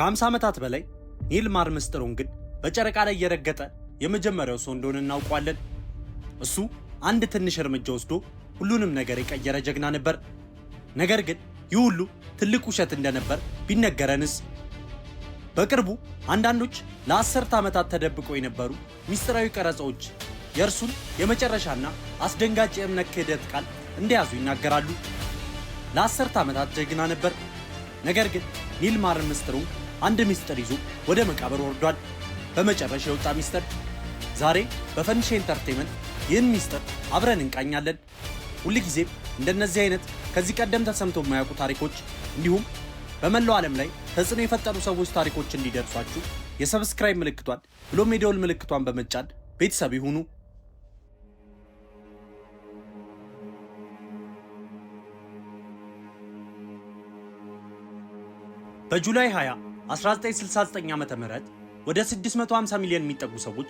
ከ50 ዓመታት በላይ ኒል አርምስትሮንግን በጨረቃ ላይ የረገጠ የመጀመሪያው ሰው እንደሆነ እናውቀዋለን። እሱ አንድ ትንሽ እርምጃ ወስዶ ሁሉንም ነገር የቀየረ ጀግና ነበር። ነገር ግን ይህ ሁሉ ትልቅ ውሸት እንደነበር ቢነገረንስ? በቅርቡ አንዳንዶች ለአስርተ ዓመታት ተደብቀው የነበሩ ሚስጥራዊ ቀረጻዎች የእርሱን የመጨረሻና አስደንጋጭ የእምነት ክህደት ቃል እንደያዙ ይናገራሉ። ለአስርተ ዓመታት ጀግና ነበር። ነገር ግን ኒል አርምስትሮንግ አንድ ሚስጥር ይዞ ወደ መቃብር ወርዷል። በመጨረሻ የወጣ ሚስጥር። ዛሬ በፈንድሻ ኢንተርቴይንመንት ይህን ሚስጥር አብረን እንቃኛለን። ሁልጊዜም እንደነዚህ አይነት ከዚህ ቀደም ተሰምተው የማያውቁ ታሪኮች እንዲሁም በመላው ዓለም ላይ ተጽዕኖ የፈጠሩ ሰዎች ታሪኮች እንዲደርሷችሁ የሰብስክራይብ ምልክቷን ብሎም የደወል ምልክቷን በመጫን ቤተሰብ ይሁኑ። በጁላይ 20 1969 ዓ.ም ወደ 650 ሚሊዮን የሚጠጉ ሰዎች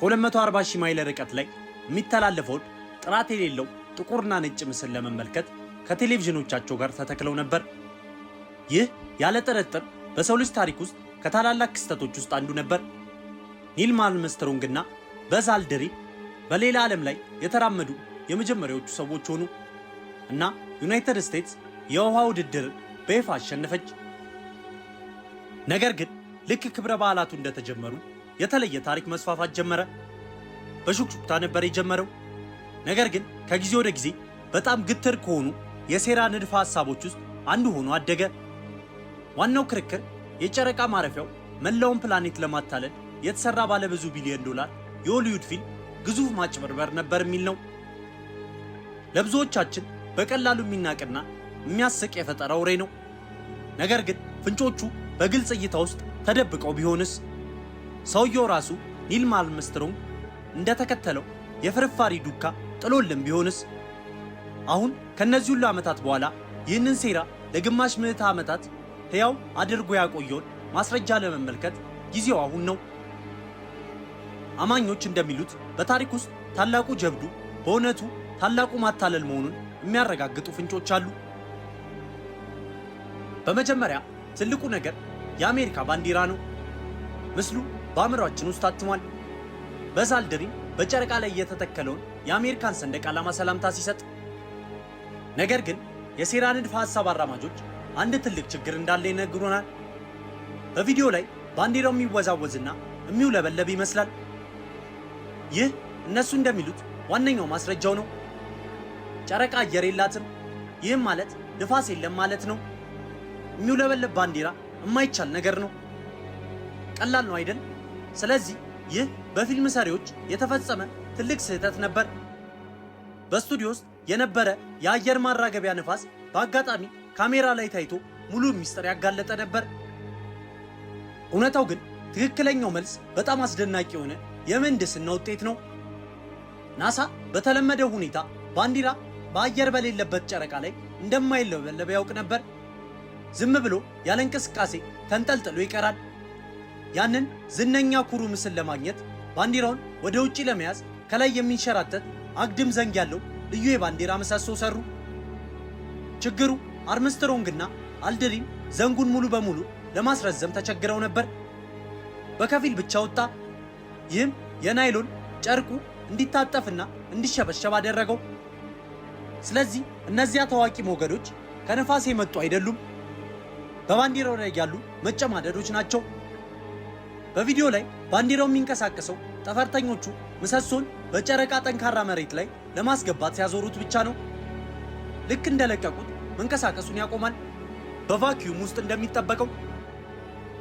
ከ240 ሺህ ማይል ርቀት ላይ የሚተላለፈውን ጥራት የሌለው ጥቁርና ነጭ ምስል ለመመልከት ከቴሌቪዥኖቻቸው ጋር ተተክለው ነበር። ይህ ያለ ጥርጥር በሰው ልጅ ታሪክ ውስጥ ከታላላቅ ክስተቶች ውስጥ አንዱ ነበር። ኒል አርምስትሮንግና በዝ አልድሪን በሌላ ዓለም ላይ የተራመዱ የመጀመሪያዎቹ ሰዎች ሆኑ እና ዩናይትድ ስቴትስ የውሃ ውድድርን በይፋ አሸነፈች። ነገር ግን ልክ ክብረ በዓላቱ እንደተጀመሩ የተለየ ታሪክ መስፋፋት ጀመረ። በሹክሹክታ ነበር የጀመረው። ነገር ግን ከጊዜ ወደ ጊዜ በጣም ግትር ከሆኑ የሴራ ንድፈ ሐሳቦች ውስጥ አንዱ ሆኖ አደገ። ዋናው ክርክር የጨረቃ ማረፊያው መላውን ፕላኔት ለማታለል የተሰራ ባለ ብዙ ቢሊዮን ዶላር የሆሊውድ ፊልም ግዙፍ ማጭበርበር ነበር የሚል ነው። ለብዙዎቻችን በቀላሉ የሚናቅና የሚያስቅ የፈጠራ ወሬ ነው። ነገር ግን ፍንጮቹ በግልጽ እይታ ውስጥ ተደብቀው ቢሆንስ? ሰውየው ራሱ ኒል አርምስትሮንግ እንደተከተለው የፍርፋሪ ዱካ ጥሎልን ቢሆንስ? አሁን ከነዚህ ሁሉ ዓመታት በኋላ ይህንን ሴራ ለግማሽ ምዕተ ዓመታት ሕያው አድርጎ ያቆየውን ማስረጃ ለመመልከት ጊዜው አሁን ነው። አማኞች እንደሚሉት በታሪክ ውስጥ ታላቁ ጀብዱ በእውነቱ ታላቁ ማታለል መሆኑን የሚያረጋግጡ ፍንጮች አሉ። በመጀመሪያ ትልቁ ነገር የአሜሪካ ባንዲራ ነው። ምስሉ በአእምሯችን ውስጥ ታትሟል። በዝ አልድሪን በጨረቃ ላይ የተተከለውን የአሜሪካን ሰንደቅ ዓላማ ሰላምታ ሲሰጥ፣ ነገር ግን የሴራ ንድፈ ሐሳብ አራማጆች አንድ ትልቅ ችግር እንዳለ ይነግሩናል። በቪዲዮ ላይ ባንዲራው የሚወዛወዝና የሚውለበለብ ይመስላል። ይህ እነሱ እንደሚሉት ዋነኛው ማስረጃው ነው። ጨረቃ አየር የላትም። ይህም ማለት ንፋስ የለም ማለት ነው። የሚውለበለብ ባንዲራ የማይቻል ነገር ነው። ቀላል ነው አይደል? ስለዚህ ይህ በፊልም ሰሪዎች የተፈጸመ ትልቅ ስህተት ነበር። በስቱዲዮ ውስጥ የነበረ የአየር ማራገቢያ ንፋስ በአጋጣሚ ካሜራ ላይ ታይቶ ሙሉ ሚስጥር ያጋለጠ ነበር። እውነታው ግን ትክክለኛው መልስ በጣም አስደናቂ የሆነ የምህንድስና ውጤት ነው። ናሳ በተለመደው ሁኔታ ባንዲራ በአየር በሌለበት ጨረቃ ላይ እንደማይለበለብ ያውቅ ነበር። ዝም ብሎ ያለ እንቅስቃሴ ተንጠልጥሎ ይቀራል። ያንን ዝነኛ ኩሩ ምስል ለማግኘት ባንዲራውን ወደ ውጪ ለመያዝ ከላይ የሚንሸራተት አግድም ዘንግ ያለው ልዩ የባንዲራ ምሰሶ ሰሩ። ችግሩ አርምስትሮንግና አልድሪን ዘንጉን ሙሉ በሙሉ ለማስረዘም ተቸግረው ነበር። በከፊል ብቻ ወጣ። ይህም የናይሎን ጨርቁ እንዲታጠፍና እንዲሸበሸብ አደረገው። ስለዚህ እነዚያ ታዋቂ ሞገዶች ከነፋስ የመጡ አይደሉም፣ በባንዲራው ላይ ያሉ መጨማደዶች ናቸው። በቪዲዮ ላይ ባንዲራው የሚንቀሳቀሰው ጠፈርተኞቹ ምሰሶን በጨረቃ ጠንካራ መሬት ላይ ለማስገባት ሲያዞሩት ብቻ ነው። ልክ እንደለቀቁት መንቀሳቀሱን ያቆማል፣ በቫኪዩም ውስጥ እንደሚጠበቀው።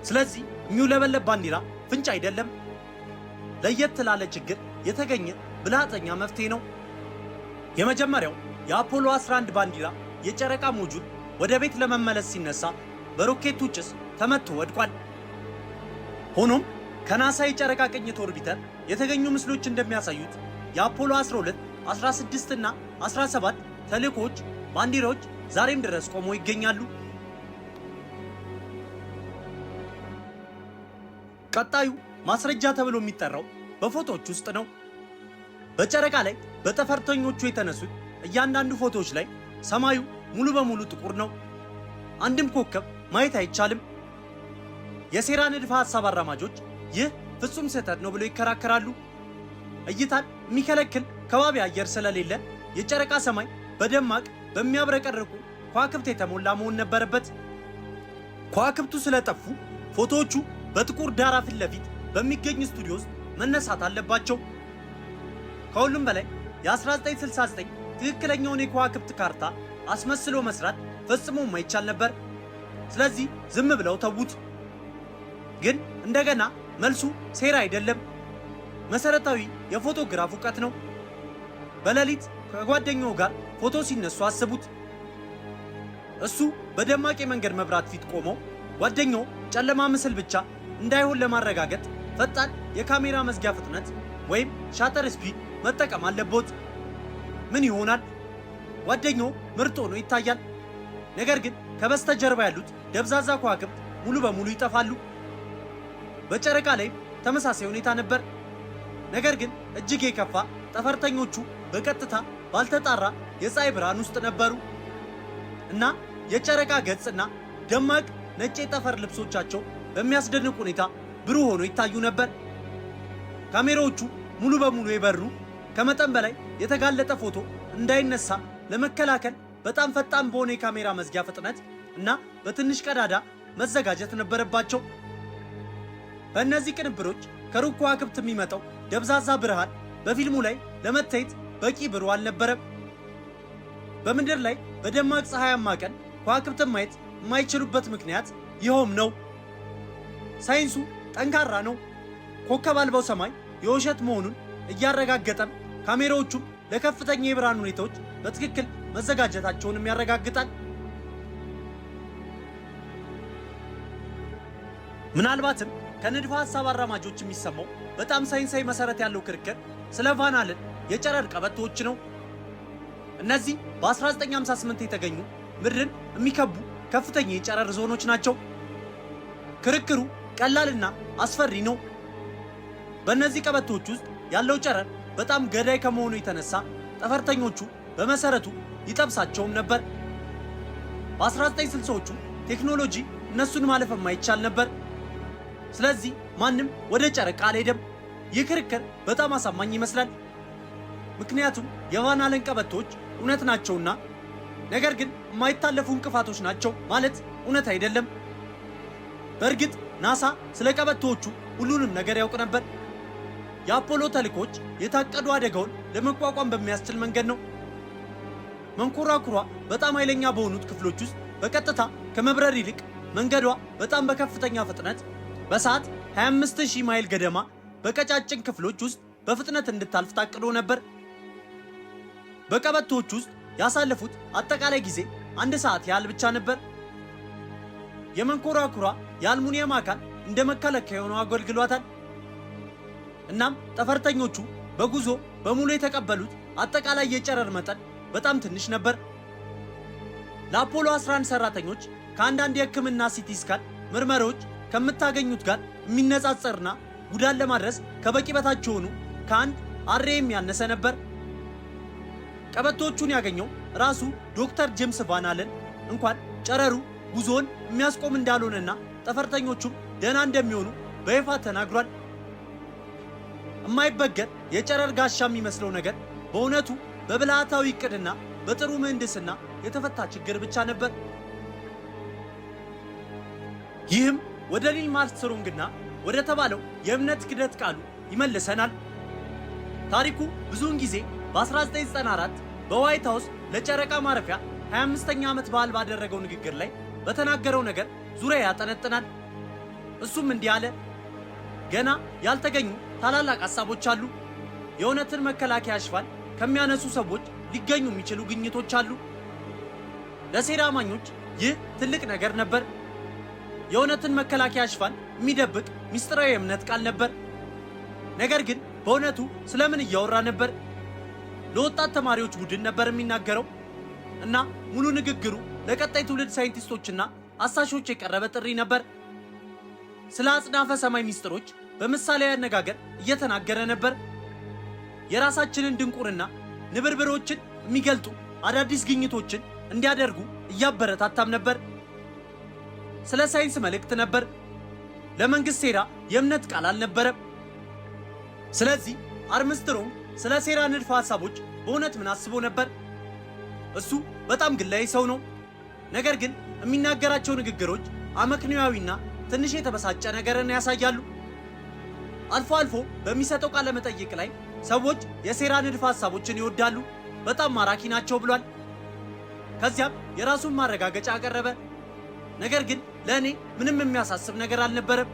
ስለዚህ የሚውለበለብ ባንዲራ ፍንጭ አይደለም፣ ለየት ላለ ችግር የተገኘ ብልሃተኛ መፍትሄ ነው። የመጀመሪያው የአፖሎ 11 ባንዲራ የጨረቃ ሞጁል ወደ ቤት ለመመለስ ሲነሳ በሮኬቱ ጭስ ተመቶ ወድቋል። ሆኖም ከናሳ የጨረቃ ቅኝት ኦርቢተር የተገኙ ምስሎች እንደሚያሳዩት የአፖሎ 12፣ 16 እና 17 ተልእኮዎች ባንዲራዎች ዛሬም ድረስ ቆመው ይገኛሉ። ቀጣዩ ማስረጃ ተብሎ የሚጠራው በፎቶዎች ውስጥ ነው። በጨረቃ ላይ በጠፈርተኞቹ የተነሱት እያንዳንዱ ፎቶዎች ላይ ሰማዩ ሙሉ በሙሉ ጥቁር ነው። አንድም ኮከብ ማየት አይቻልም። የሴራ ንድፈ ሐሳብ አራማጆች ይህ ፍጹም ስህተት ነው ብለው ይከራከራሉ። እይታን የሚከለክል ከባቢ አየር ስለሌለ የጨረቃ ሰማይ በደማቅ በሚያብረቀርቁ ከዋክብት የተሞላ መሆን ነበረበት። ከዋክብቱ ስለጠፉ ፎቶዎቹ በጥቁር ዳራ ፊት ለፊት በሚገኝ ስቱዲዮ ውስጥ መነሳት አለባቸው። ከሁሉም በላይ የ1969 ትክክለኛውን የከዋክብት ካርታ አስመስሎ መስራት ፈጽሞ የማይቻል ነበር። ስለዚህ ዝም ብለው ተዉት። ግን እንደገና መልሱ ሴራ አይደለም፣ መሰረታዊ የፎቶግራፍ እውቀት ነው። በሌሊት ከጓደኛው ጋር ፎቶ ሲነሱ አስቡት። እሱ በደማቅ የመንገድ መብራት ፊት ቆመው ጓደኛው ጨለማ ምስል ብቻ እንዳይሆን ለማረጋገጥ ፈጣን የካሜራ መዝጊያ ፍጥነት ወይም ሻተር ስፒድ መጠቀም አለበት። ምን ይሆናል? ጓደኛው ምርጥ ሆኖ ይታያል። ነገር ግን ከበስተጀርባ ያሉት ደብዛዛ ከዋክብት ሙሉ በሙሉ ይጠፋሉ። በጨረቃ ላይ ተመሳሳይ ሁኔታ ነበር። ነገር ግን እጅግ የከፋ ጠፈርተኞቹ በቀጥታ ባልተጣራ የፀሐይ ብርሃን ውስጥ ነበሩ እና የጨረቃ ገጽና ደማቅ ነጭ የጠፈር ልብሶቻቸው በሚያስደንቅ ሁኔታ ብሩህ ሆኖ ይታዩ ነበር። ካሜራዎቹ ሙሉ በሙሉ የበሩ፣ ከመጠን በላይ የተጋለጠ ፎቶ እንዳይነሳ ለመከላከል በጣም ፈጣን በሆነ የካሜራ መዝጊያ ፍጥነት እና በትንሽ ቀዳዳ መዘጋጀት ነበረባቸው። በእነዚህ ቅንብሮች ከሩቅ ከዋክብት የሚመጣው ደብዛዛ ብርሃን በፊልሙ ላይ ለመታየት በቂ ብሩህ አልነበረም። በምድር ላይ በደማቅ ፀሐያማ ቀን ከዋክብትን ማየት የማይችሉበት ምክንያት ይኸውም ነው። ሳይንሱ ጠንካራ ነው። ኮከብ አልባው ሰማይ የውሸት መሆኑን እያረጋገጠም ካሜራዎቹም ለከፍተኛ የብርሃን ሁኔታዎች በትክክል መዘጋጀታቸውንም ያረጋግጣል። ምናልባትም ከንድፈ ሐሳብ አራማጆች የሚሰማው በጣም ሳይንሳዊ መሰረት ያለው ክርክር ስለ ቫን አለን የጨረር ቀበቶዎች ነው። እነዚህ በ1958 የተገኙ ምድርን የሚከቡ ከፍተኛ የጨረር ዞኖች ናቸው። ክርክሩ ቀላልና አስፈሪ ነው። በእነዚህ ቀበቶዎች ውስጥ ያለው ጨረር በጣም ገዳይ ከመሆኑ የተነሳ ጠፈርተኞቹ በመሰረቱ ይጠብሳቸውም ነበር። በ1960ዎቹ ቴክኖሎጂ እነሱን ማለፍ የማይቻል ነበር። ስለዚህ ማንም ወደ ጨረቃ አልሄደም። ይህ ክርክር በጣም አሳማኝ ይመስላል፣ ምክንያቱም የቫን አለን ቀበቶዎች እውነት ናቸውና። ነገር ግን የማይታለፉ እንቅፋቶች ናቸው ማለት እውነት አይደለም። በእርግጥ ናሳ ስለ ቀበቶዎቹ ሁሉንም ነገር ያውቅ ነበር። የአፖሎ ተልእኮች የታቀዱ አደጋውን ለመቋቋም በሚያስችል መንገድ ነው። መንኮራኩሯ በጣም ኃይለኛ በሆኑት ክፍሎች ውስጥ በቀጥታ ከመብረር ይልቅ መንገዷ በጣም በከፍተኛ ፍጥነት በሰዓት 25000 ማይል ገደማ በቀጫጭን ክፍሎች ውስጥ በፍጥነት እንድታልፍ ታቅዶ ነበር። በቀበቶዎች ውስጥ ያሳለፉት አጠቃላይ ጊዜ 1 ሰዓት ያህል ብቻ ነበር። የመንኮራኩሯ የአልሙኒየም አካል እንደ መከላከያ ሆኖ አገልግሏታል። እናም ጠፈርተኞቹ በጉዞ በሙሉ የተቀበሉት አጠቃላይ የጨረር መጠን በጣም ትንሽ ነበር። ለአፖሎ 11 ሰራተኞች ከአንዳንድ የሕክምና ሲቲ ስካን ምርመራዎች ከምታገኙት ጋር የሚነጻጸርና ጉዳት ለማድረስ ከበቂ በታች የሆኑ ከአንድ አርኤም ያነሰ ነበር። ቀበቶቹን ያገኘው ራሱ ዶክተር ጄምስ ቫን አለን እንኳን ጨረሩ ጉዞውን የሚያስቆም እንዳልሆነና ጠፈርተኞቹም ደህና እንደሚሆኑ በይፋ ተናግሯል። የማይበገር የጨረር ጋሻ የሚመስለው ነገር በእውነቱ በብልሃታዊ ዕቅድና በጥሩ ምህንድስና የተፈታ ችግር ብቻ ነበር። ይህም ወደ ኒል አርምስትሮንግና ወደ ተባለው የእምነት ክደት ቃሉ ይመልሰናል። ታሪኩ ብዙውን ጊዜ በ1994 በዋይት ሃውስ ለጨረቃ ማረፊያ 25ኛ ዓመት በዓል ባደረገው ንግግር ላይ በተናገረው ነገር ዙሪያ ያጠነጥናል። እሱም እንዲህ አለ። ገና ያልተገኙ ታላላቅ ሐሳቦች አሉ። የእውነትን መከላከያ ሽፋን ከሚያነሱ ሰዎች ሊገኙ የሚችሉ ግኝቶች አሉ። ለሴራ አማኞች ይህ ትልቅ ነገር ነበር። የእውነትን መከላከያ ሽፋን የሚደብቅ ሚስጥራዊ የእምነት ቃል ነበር። ነገር ግን በእውነቱ ስለምን እያወራ ነበር? ለወጣት ተማሪዎች ቡድን ነበር የሚናገረው እና ሙሉ ንግግሩ ለቀጣይ ትውልድ ሳይንቲስቶችና አሳሾች የቀረበ ጥሪ ነበር። ስለ አጽናፈ ሰማይ ሚስጥሮች በምሳሌያዊ አነጋገር እየተናገረ ነበር። የራሳችንን ድንቁርና ንብርብሮችን የሚገልጡ አዳዲስ ግኝቶችን እንዲያደርጉ እያበረታታም ነበር። ስለ ሳይንስ መልእክት ነበር። ለመንግስት ሴራ የእምነት ቃል አልነበረም። ስለዚህ አርምስትሮንግ ስለ ሴራ ንድፈ ሐሳቦች በእውነት ምን አስቦ ነበር? እሱ በጣም ግላዊ ሰው ነው። ነገር ግን የሚናገራቸው ንግግሮች አመክንዮአዊና ትንሽ የተበሳጨ ነገርን ያሳያሉ። አልፎ አልፎ በሚሰጠው ቃለ መጠይቅ ላይ ሰዎች የሴራ ንድፈ ሐሳቦችን ይወዳሉ፣ በጣም ማራኪ ናቸው ብሏል። ከዚያም የራሱን ማረጋገጫ አቀረበ። ነገር ግን ለእኔ ምንም የሚያሳስብ ነገር አልነበረም።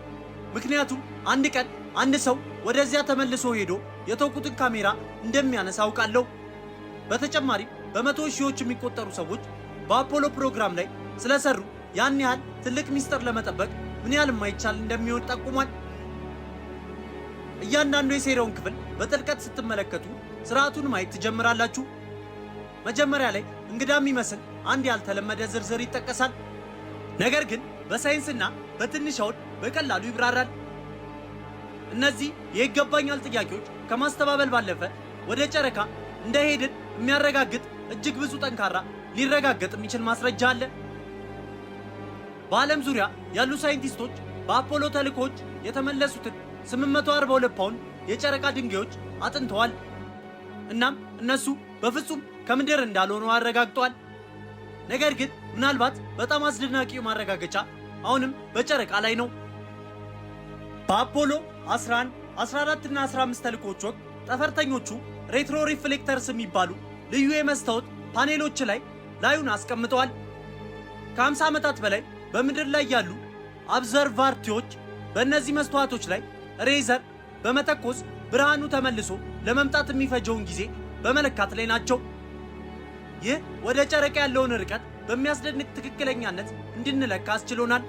ምክንያቱም አንድ ቀን አንድ ሰው ወደዚያ ተመልሶ ሄዶ የተውኩትን ካሜራ እንደሚያነሳ አውቃለሁ። በተጨማሪም በመቶ ሺዎች የሚቆጠሩ ሰዎች በአፖሎ ፕሮግራም ላይ ስለሰሩ ያን ያህል ትልቅ ሚስጥር ለመጠበቅ ምን ያህል የማይቻል እንደሚሆን ጠቁሟል። እያንዳንዱ የሴራውን ክፍል በጥልቀት ስትመለከቱ ስርዓቱን ማየት ትጀምራላችሁ። መጀመሪያ ላይ እንግዳ የሚመስል አንድ ያልተለመደ ዝርዝር ይጠቀሳል። ነገር ግን በሳይንስና በትንሽ አውድ በቀላሉ ይብራራል። እነዚህ የይገባኛል ጥያቄዎች ከማስተባበል ባለፈ ወደ ጨረቃ እንደሄድን የሚያረጋግጥ እጅግ ብዙ ጠንካራ ሊረጋገጥ የሚችል ማስረጃ አለ። በዓለም ዙሪያ ያሉ ሳይንቲስቶች በአፖሎ ተልእኮዎች የተመለሱትን 842 ፓውንድ የጨረቃ ድንጋዮች አጥንተዋል። እናም እነሱ በፍጹም ከምድር እንዳልሆኑ አረጋግጠዋል። ነገር ግን ምናልባት በጣም አስደናቂው ማረጋገጫ አሁንም በጨረቃ ላይ ነው። በአፖሎ 11፣ 14 እና 15 ተልእኮዎች ወቅት ጠፈርተኞቹ ሬትሮ ሪፍሌክተርስ የሚባሉ ልዩ የመስታወት ፓኔሎች ላይ ላዩን አስቀምጠዋል። ከ50 ዓመታት በላይ በምድር ላይ ያሉ አብዘርቫቶሪዎች በእነዚህ መስተዋቶች ላይ ሬዘር በመተኮስ ብርሃኑ ተመልሶ ለመምጣት የሚፈጀውን ጊዜ በመለካት ላይ ናቸው። ይህ ወደ ጨረቃ ያለውን ርቀት በሚያስደንቅ ትክክለኛነት እንድንለካ አስችሎናል።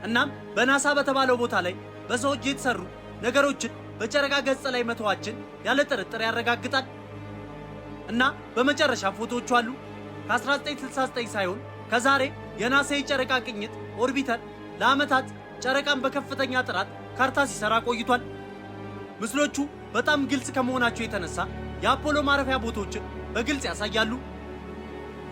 እናም በናሳ በተባለው ቦታ ላይ በሰዎች የተሰሩ ነገሮችን በጨረቃ ገጽ ላይ መተዋችን ያለ ጥርጥር ያረጋግጣል። እና በመጨረሻ ፎቶዎቹ አሉ። ከ1969 ሳይሆን ከዛሬ የናሳ የጨረቃ ቅኝት ኦርቢተር ለዓመታት ጨረቃን በከፍተኛ ጥራት ካርታ ሲሰራ ቆይቷል። ምስሎቹ በጣም ግልጽ ከመሆናቸው የተነሳ የአፖሎ ማረፊያ ቦታዎችን በግልጽ ያሳያሉ።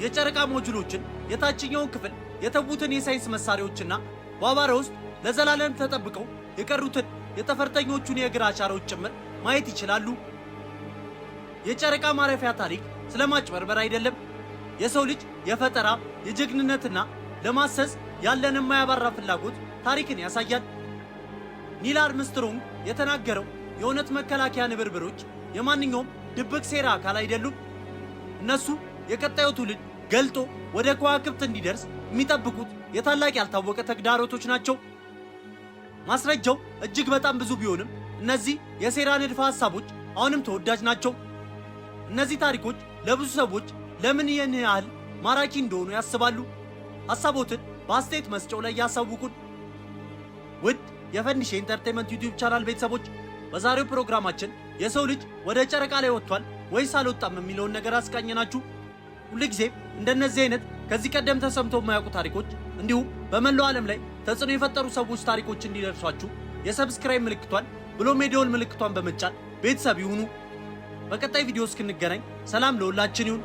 የጨረቃ ሞጁሎችን፣ የታችኛውን ክፍል የተዉትን የሳይንስ መሳሪያዎችና በአቧራ ውስጥ ለዘላለም ተጠብቀው የቀሩትን የጠፈርተኞቹን የእግር አሻራዎች ጭምር ማየት ይችላሉ። የጨረቃ ማረፊያ ታሪክ ስለማጭበርበር አይደለም። የሰው ልጅ የፈጠራ የጀግንነትና ለማሰስ ያለን የማያባራ ፍላጎት ታሪክን ያሳያል። ኒል አርምስትሮንግ የተናገረው የእውነት መከላከያ ንብርብሮች የማንኛውም ድብቅ ሴራ አካል አይደሉም። እነሱ የቀጣዩ ትውልድ ገልጦ ወደ ከዋክብት እንዲደርስ የሚጠብቁት የታላቅ ያልታወቀ ተግዳሮቶች ናቸው። ማስረጃው እጅግ በጣም ብዙ ቢሆንም እነዚህ የሴራ ንድፈ ሐሳቦች አሁንም ተወዳጅ ናቸው። እነዚህ ታሪኮች ለብዙ ሰዎች ለምን ይህን ያህል ማራኪ እንደሆኑ ያስባሉ? ሐሳቦትን በአስተያየት መስጫው ላይ ያሳውቁን። ውድ የፈንዲሽ ኢንተርቴይንመንት ዩቲዩብ ቻናል ቤተሰቦች በዛሬው ፕሮግራማችን የሰው ልጅ ወደ ጨረቃ ላይ ወጥቷል ወይስ አልወጣም የሚለውን ነገር አስቃኘናችሁ። ሁልጊዜም እንደነዚህ አይነት ከዚህ ቀደም ተሰምተው የማያውቁ ታሪኮች እንዲሁም በመላው ዓለም ላይ ተጽዕኖ የፈጠሩ ሰዎች ታሪኮች እንዲደርሷችሁ የሰብስክራይብ ምልክቷን ብሎም የደወል ምልክቷን በመጫን ቤተሰብ ይሁኑ። በቀጣይ ቪዲዮ እስክንገናኝ ሰላም ለሁላችን ይሁን።